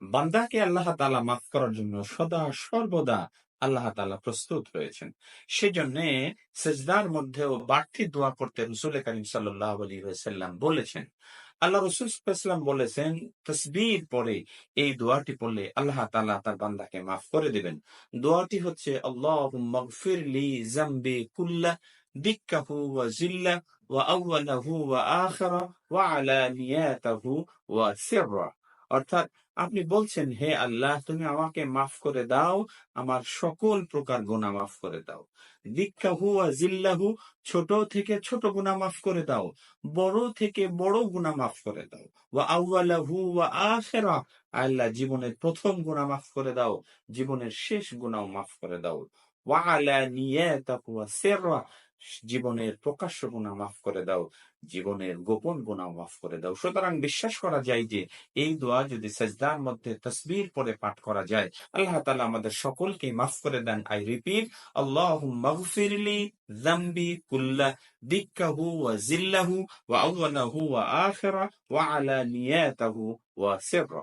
বান্দাকে আল্লাহ তাআলা মাফ করার জন্য সদা সর্বদা আল্লাহ তাআলা প্রস্তুত রয়েছেন। সেজন্য সেজদার মধ্যেও বাড়তি দোয়া করতে রাসূল করিম সাল্লাল্লাহু আলাইহি ওয়াসাল্লাম বলেছেন। আল্লাহ রাসূল সাল্লাল্লাহু আলাইহি ওয়াসাল্লাম বলেছেন, তাসবিহ পরে এই দোয়াটি পড়লে আল্লাহ তাআলা তার বান্দাকে মাফ করে দিবেন। দোয়াটি হচ্ছে, আল্লাহুম্মা গফিরলি যামবি কুল্লাহ দিক্কাহু ওয়া জিল্লাহ ওয়া আউওয়ালাহু ওয়া আখিরা ওয়া আলানিয়াতাহু ওয়া সিররা। অর্থাৎ আপনি বলছেন, হে আল্লাহ, তুমি আমাকে মাফ করে দাও, আমার সকল প্রকার গুনাহ মাফ করে দাও। দিক্কাহু ওয়া জিল্লাহু, ছোট থেকে ছোট গুনাহ মাফ করে দাও, বড় থেকে বড় গুনাহ মাফ করে দাও। ওয়া আউয়ালাহু ওয়া আখিরা, আল্লাহ জীবনের প্রথম গুনাহ মাফ করে দাও, জীবনের শেষ গুনাহ মাফ করে দাও। ওয়া আলানিয়াতাহু ওয়া সিররা, জীবনের প্রকাশ্য গুনাহ মাফ করে দাও, জীবনের গোপন গুনাহ মাফ করে দাও। সুতরাং বিশ্বাস করা যায় যে এই দোয়া যদি সাজদার মধ্যে তাসবিহ পড়ে পাঠ করা যায়, আল্লাহ তাআলা আমাদের সকলকে মাফ করে দেন। আই রিপিট, আল্লাহুম্মা গফিরলি যামবি কুল্লাহ দিক্কাহু ওয়া জিল্লাহু ওয়া আউওয়ালাহু ওয়া আখিরা ওয়া আলানিয়াতাহু ওয়া সিররা।